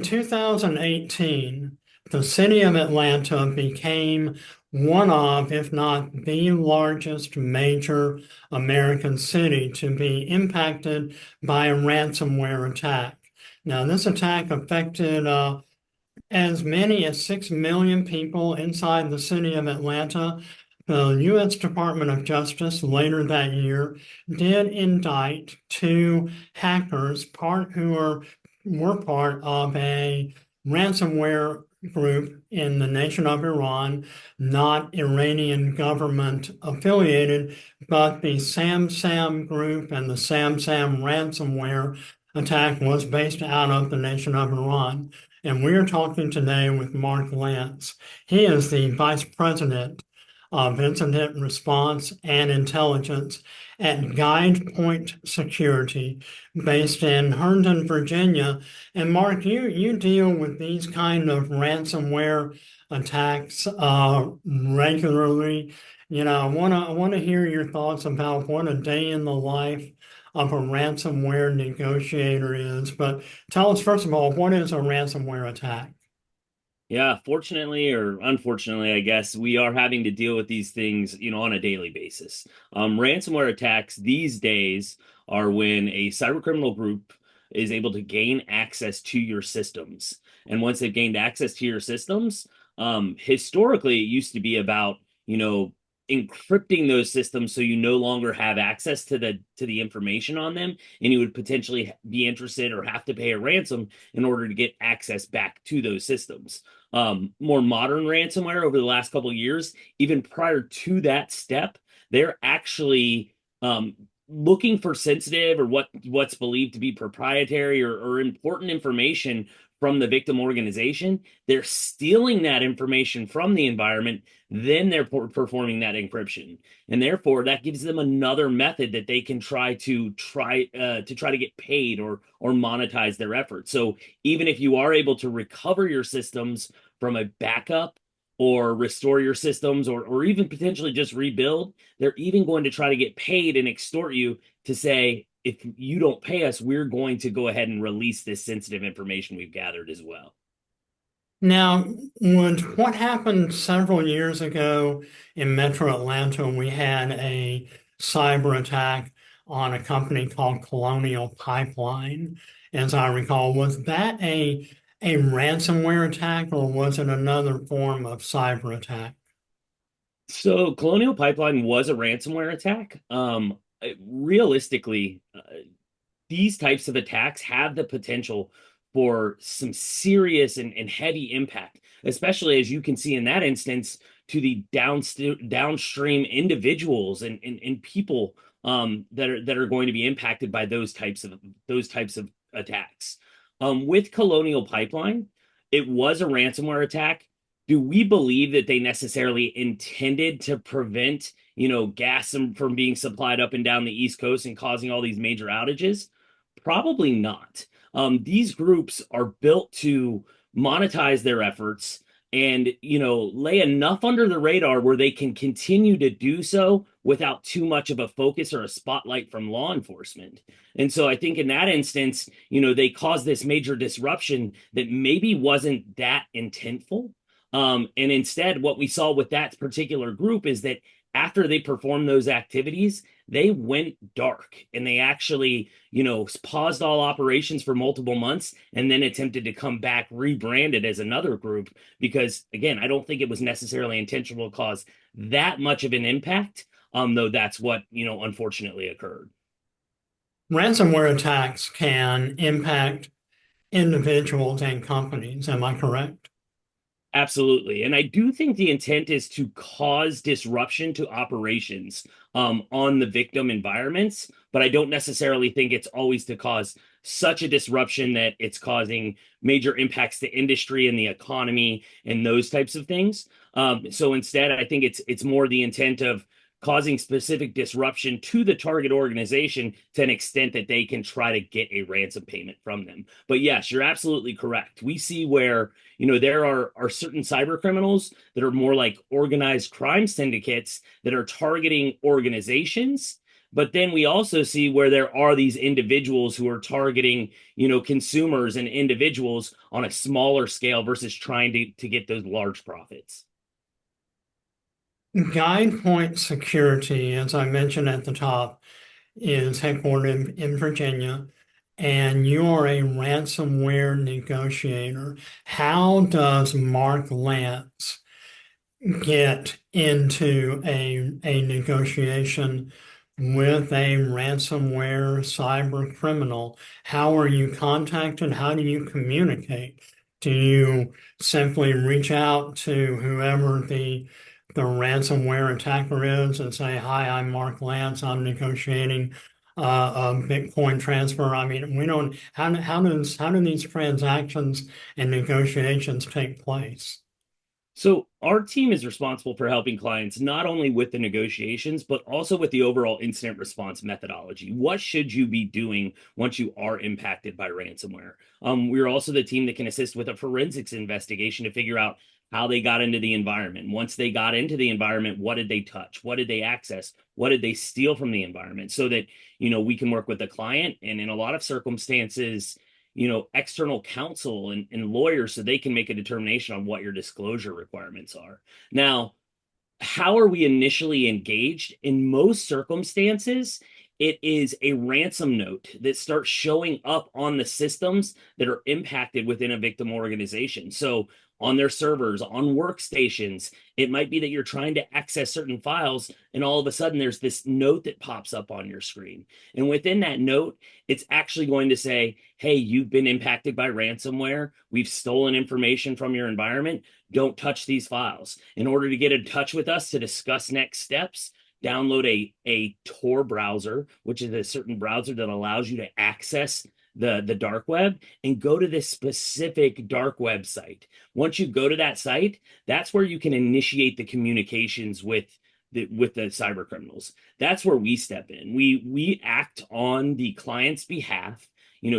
2018, the city of Atlanta became one of, if not the largest major American city to be impacted by a ransomware attack. Now, this attack affected as many as 6 million people inside the city of Atlanta. The U.S. Department of Justice later that year did indict two hackers, were part of a ransomware group in the nation of Iran, not Iranian government affiliated, but the SamSam group and the SamSam ransomware attack was based out of the nation of Iran. And we're talking today with Mark Lance. He is the Vice President of Incident Response and Intelligence at GuidePoint Security, based in Herndon, Virginia. And Mark, you deal with these kind of ransomware attacks regularly. I want to hear your thoughts about what a day in the life of a ransomware negotiator is. But tell us, first of all, what is a ransomware attack? Yeah, fortunately or unfortunately, I guess we are having to deal with these things, on a daily basis. Ransomware attacks these days are when a cybercriminal group is able to gain access to your systems. And once they've gained access to your systems, historically, it used to be about, you know, encrypting those systems so you no longer have access to the information on them, and you would potentially be interested or have to pay a ransom in order to get access back to those systems. More modern ransomware over the last couple of years, even prior to that step, they're actually looking for sensitive or what's believed to be proprietary or important information from the victim organization. They're stealing that information from the environment, then they're performing that encryption, and therefore that gives them another method that they can try to get paid or monetize their efforts. So even if you are able to recover your systems from a backup or restore your systems or even potentially just rebuild, they're even going to try to get paid and extort you to say, if you don't pay us, we're going to go ahead and release this sensitive information we've gathered as well. Now, what happened several years ago in Metro Atlanta, we had a cyber attack on a company called Colonial Pipeline, as I recall. Was that a ransomware attack or was it another form of cyber attack? So Colonial Pipeline was a ransomware attack. Realistically, these types of attacks have the potential for some serious and heavy impact, especially as you can see in that instance to the downstream individuals and people that are going to be impacted by those types of attacks. With Colonial Pipeline, it was a ransomware attack. Do we believe that they necessarily intended to prevent, gas from being supplied up and down the East Coast and causing all these major outages? Probably not. These groups are built to monetize their efforts and, lay enough under the radar where they can continue to do so without too much of a focus or a spotlight from law enforcement. And so I think in that instance, they caused this major disruption that maybe wasn't that intentful. And instead, what we saw with that particular group is that after they performed those activities, they went dark and they actually, paused all operations for multiple months and then attempted to come back rebranded as another group. Because again, I don't think it was necessarily intentional to cause that much of an impact, though that's what, unfortunately occurred. Ransomware attacks can impact individuals and companies. Am I correct? Absolutely. And I do think the intent is to cause disruption to operations on the victim environments, but I don't necessarily think it's always to cause such a disruption that it's causing major impacts to industry and the economy and those types of things. So instead, I think it's more the intent of causing specific disruption to the target organization to an extent that they can try to get a ransom payment from them. But yes, you're absolutely correct. We see where, there are certain cyber criminals that are more like organized crime syndicates that are targeting organizations But then we also see where there are these individuals who are targeting, consumers and individuals on a smaller scale versus trying to get those large profits. GuidePoint Security, as I mentioned at the top, is headquartered in Virginia, and you are a ransomware negotiator. How does Mark Lance get into a negotiation with a ransomware cyber criminal? How are you contacted? How do you communicate? Do you simply reach out to whoever the ransomware attacker is and say, "Hi, I'm Mark Lance. I'm negotiating a Bitcoin transfer"? I mean, we don't. How do these transactions and negotiations take place? So our team is responsible for helping clients not only with the negotiations, but also with the overall incident response methodology. What should you be doing once you are impacted by ransomware? We're also the team that can assist with a forensics investigation to figure out how they got into the environment. Once they got into the environment, what did they touch? What did they access? What did they steal from the environment? So that, we can work with the client. And in a lot of circumstances, external counsel and lawyers so they can make a determination on what your disclosure requirements are. Now, how are we initially engaged? In most circumstances, it is a ransom note that starts showing up on the systems that are impacted within a victim organization. So on their servers, on workstations, it might be that you're trying to access certain files, and all of a sudden there's this note that pops up on your screen. And within that note, it's actually going to say, hey, you've been impacted by ransomware. We've stolen information from your environment. Don't touch these files. In order to get in touch with us to discuss next steps, download a Tor browser, which is a certain browser that allows you to access the dark web, and go to this specific dark website. Once you go to that site, that's where you can initiate the communications with the cyber criminals. That's where we step in. We act on the client's behalf,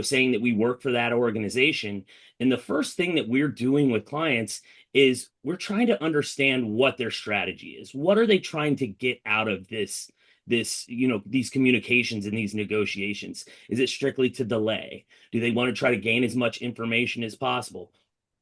saying that we work for that organization. And the first thing that we're doing with clients is we're trying to understand what their strategy is. What are they trying to get out of these communications and these negotiations? Is it strictly to delay? Do they want to try to gain as much information as possible?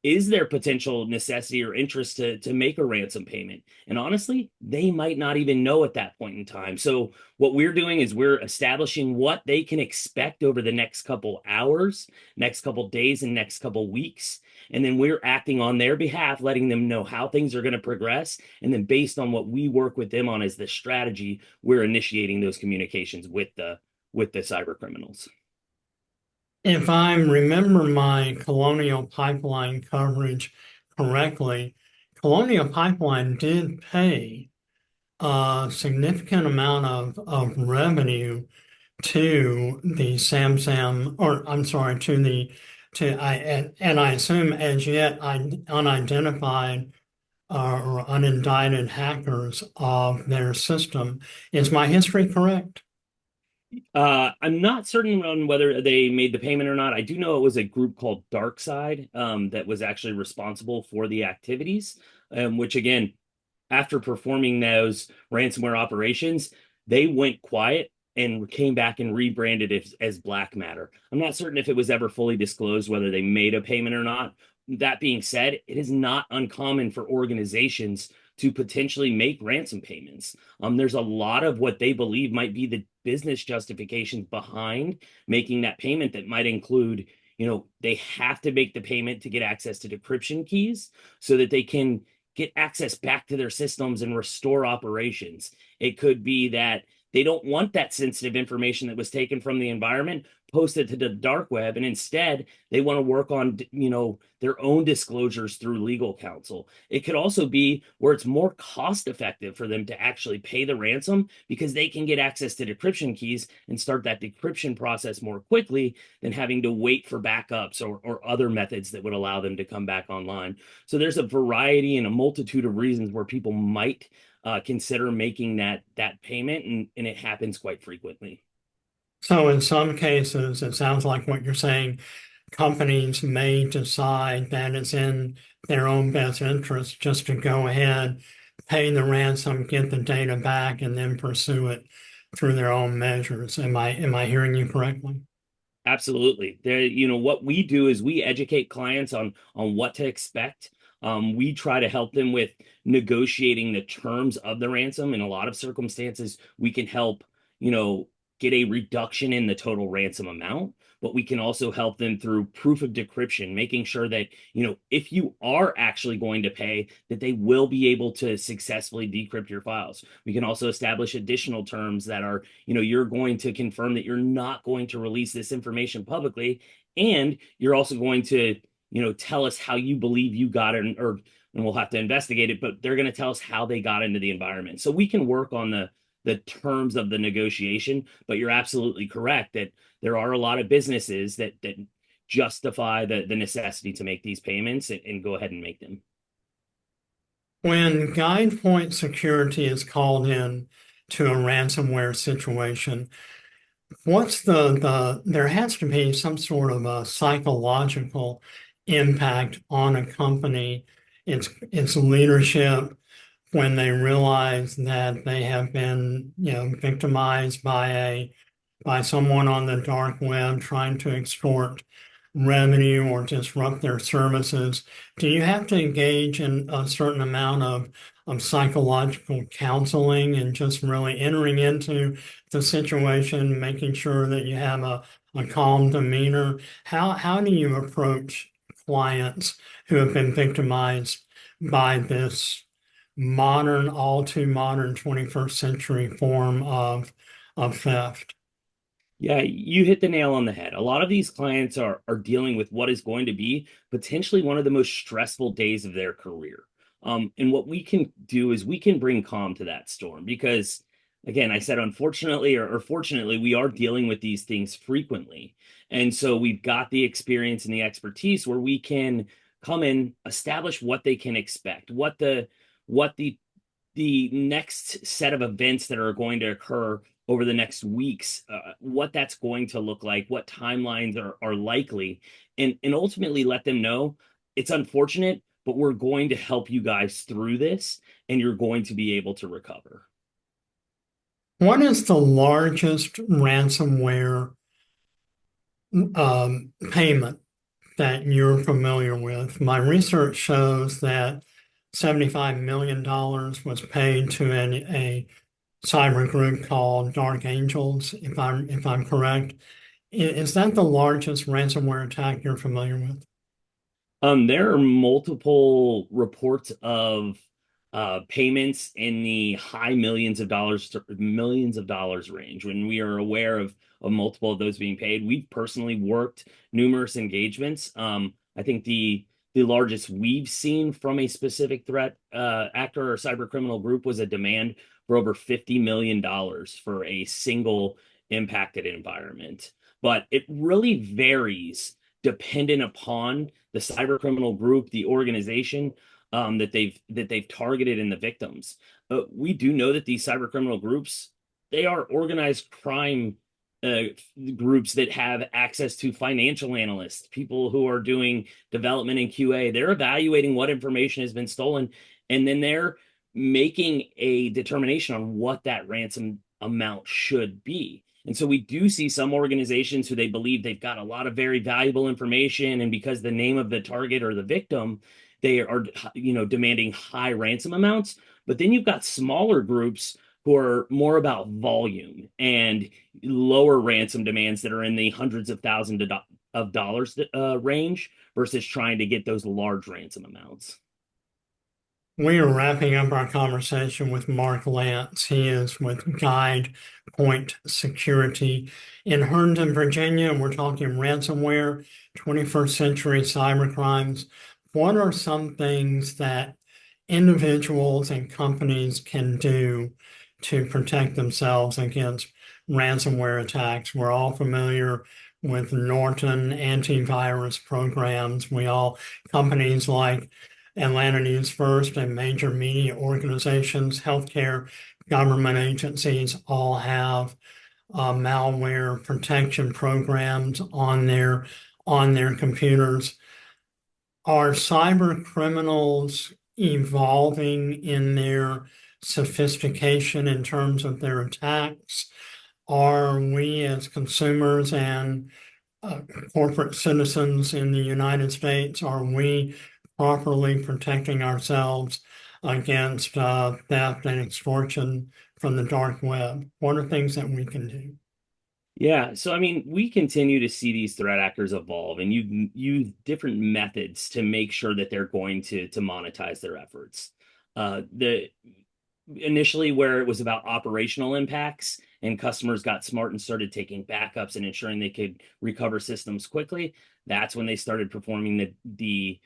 Is there potential necessity or interest to make a ransom payment? And honestly, they might not even know at that point in time. So what we're doing is we're establishing what they can expect over the next couple hours, next couple days, and next couple weeks. And then we're acting on their behalf, letting them know how things are going to progress. And then based on what we work with them on as the strategy, we're initiating those communications with the cyber criminals. If I remember my Colonial Pipeline coverage correctly, Colonial Pipeline did pay a significant amount of revenue to the Samsam, or I'm sorry, and I assume as yet unidentified or unindicted hackers of their system. Is my history correct? I'm not certain on whether they made the payment or not. I do know it was a group called DarkSide that was actually responsible for the activities, which again, after performing those ransomware operations, they went quiet and came back and rebranded it as Black Matter. I'm not certain if it was ever fully disclosed whether they made a payment or not. That being said, it is not uncommon for organizations to potentially make ransom payments. There's a lot of what they believe might be the business justifications behind making that payment that might include, they have to make the payment to get access to decryption keys so that they can get access back to their systems and restore operations. It could be that they don't want that sensitive information that was taken from the environment posted to the dark web, and instead they want to work on their own disclosures through legal counsel. It could also be where it's more cost effective for them to actually pay the ransom because they can get access to decryption keys and start that decryption process more quickly than having to wait for backups or other methods that would allow them to come back online. So there's a variety and a multitude of reasons where people might consider making that payment, and it happens quite frequently. So in some cases, it sounds like what you're saying, companies may decide that it's in their own best interest just to go ahead, pay the ransom, get the data back, and then pursue it through their own measures. Am I hearing you correctly? Absolutely. There, what we do is we educate clients on what to expect. We try to help them with negotiating the terms of the ransom. In a lot of circumstances, we can help, you know, get a reduction in the total ransom amount, but we can also help them through proof of decryption, making sure that, if you are actually going to pay, that they will be able to successfully decrypt your files. We can also establish additional terms that are, you're going to confirm that you're not going to release this information publicly, and you're also going to, tell us how you believe you got it, or and we'll have to investigate it, but they're going to tell us how they got into the environment. So we can work on the terms of the negotiation, but you're absolutely correct that there are a lot of businesses that justify the necessity to make these payments and go ahead and make them. When GuidePoint Security is called in to a ransomware situation, what's there has to be some sort of a psychological impact on a company, its leadership, when they realize that they have been, victimized by someone on the dark web trying to extort revenue or disrupt their services. Do you have to engage in a certain amount of psychological counseling and just really entering into the situation, making sure that you have a calm demeanor? How do you approach clients who have been victimized by this modern, all too modern 21st century form of theft? Yeah, you hit the nail on the head. A lot of these clients are dealing with what is going to be potentially one of the most stressful days of their career. And what we can do is we can bring calm to that storm because, again, I said unfortunately or fortunately, we are dealing with these things frequently. And so we've got the experience and the expertise where we can come in, establish what they can expect, what the next set of events that are going to occur over the next weeks, what that's going to look like, what timelines are likely, and ultimately let them know it's unfortunate, but we're going to help you guys through this, and you're going to be able to recover. What is the largest ransomware payment that you're familiar with? My research shows that $75 million was paid to a cyber group called Dark Angels, if I'm correct. Is that the largest ransomware attack you're familiar with? There are multiple reports of payments in the high millions of dollars to millions of dollars range. When we are aware of multiple of those being paid, we've personally worked numerous engagements. I think the largest we've seen from a specific threat actor or cyber criminal group was a demand for over $50 million for a single impacted environment. But it really varies dependent upon the cyber criminal group, the organization that they've targeted and the victims. We do know that these cyber criminal groups, they are organized crime uh, groups that have access to financial analysts, people who are doing development and QA. They're evaluating what information has been stolen, and then they're making a determination on what that ransom amount should be. And so we do see some organizations who they believe they've got a lot of very valuable information, and because the name of the target or the victim, they are, demanding high ransom amounts. But then you've got smaller groups who are more about volume and lower ransom demands that are in the hundreds of thousands of dollars range versus trying to get those large ransom amounts. We are wrapping up our conversation with Mark Lance. He is with Guide Point Security in Herndon, Virginia. We're talking ransomware, 21st century cyber crimes. What are some things that individuals and companies can do to protect themselves against ransomware attacks? We're all familiar with Norton antivirus programs. Companies like Atlanta News First and major media organizations, healthcare, government agencies all have malware protection programs on their computers. Are cyber criminals evolving in their sophistication in terms of their attacks? Are we as consumers and corporate citizens in the United States, are we properly protecting ourselves against theft and extortion from the dark web? What are things that we can do? Yeah, so I mean, we continue to see these threat actors evolve, and you use different methods to make sure that they're going to monetize their efforts. The initially where it was about operational impacts and customers got smart and started taking backups and ensuring they could recover systems quickly, that's when they started performing the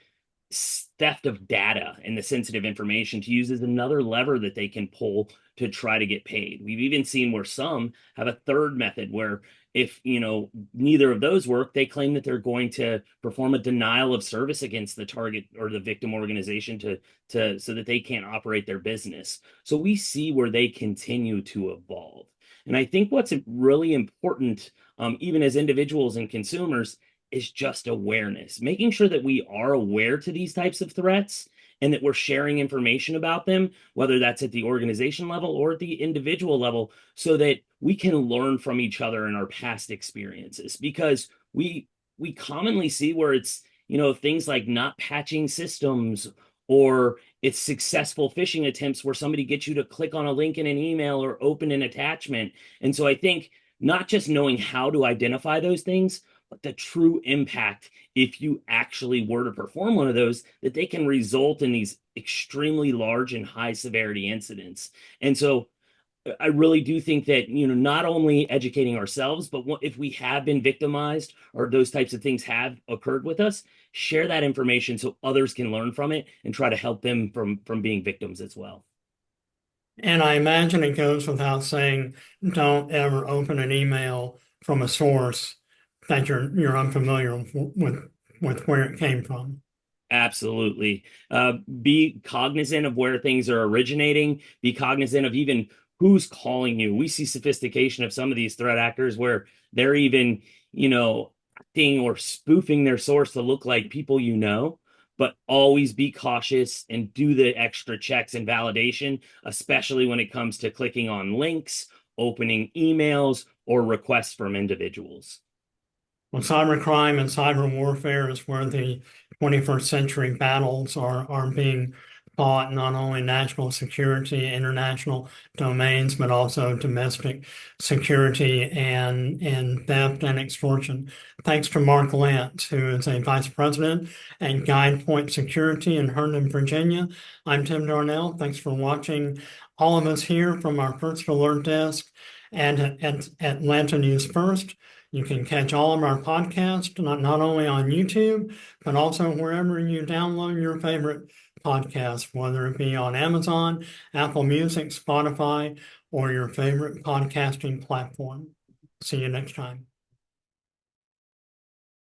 theft of data and the sensitive information to use as another lever that they can pull to try to get paid. We've even seen where some have a third method where if neither of those work, they claim that they're going to perform a denial of service against the target or the victim organization to so that they can't operate their business. So we see where they continue to evolve. And I think what's really important, even as individuals and consumers, is just awareness, making sure that we are aware to these types of threats and that we're sharing information about them, whether that's at the organization level or at the individual level, so that we can learn from each other in our past experiences. Because we commonly see where it's, things like not patching systems or it's successful phishing attempts where somebody gets you to click on a link in an email or open an attachment. And so I think not just knowing how to identify those things, but the true impact if you actually were to perform one of those, that they can result in these extremely large and high severity incidents. And so I really do think that, not only educating ourselves, but if we have been victimized or those types of things have occurred with us, share that information so others can learn from it and try to help them from being victims as well. And I imagine it goes without saying, don't ever open an email from a source that you're unfamiliar with where it came from. Absolutely. Be cognizant of where things are originating. Be cognizant of even who's calling you. We see sophistication of some of these threat actors where they're even, acting or spoofing their source to look like people you know. But always be cautious and do the extra checks and validation, especially when it comes to clicking on links, opening emails, or requests from individuals. Well, cybercrime and cyber warfare is where the 21st century battles are being fought, not only national security, international domains, but also domestic security and theft and extortion. Thanks to Mark Lantz, who is a vice president at GuidePoint Security in Herndon, Virginia. I'm Tim Darnell. Thanks for watching all of us here from our First Alert Desk and at Atlanta News First. You can catch all of our podcasts, not only on YouTube, but also wherever you download your favorite podcast, whether it be on Amazon, Apple Music, Spotify, or your favorite podcasting platform. See you next time.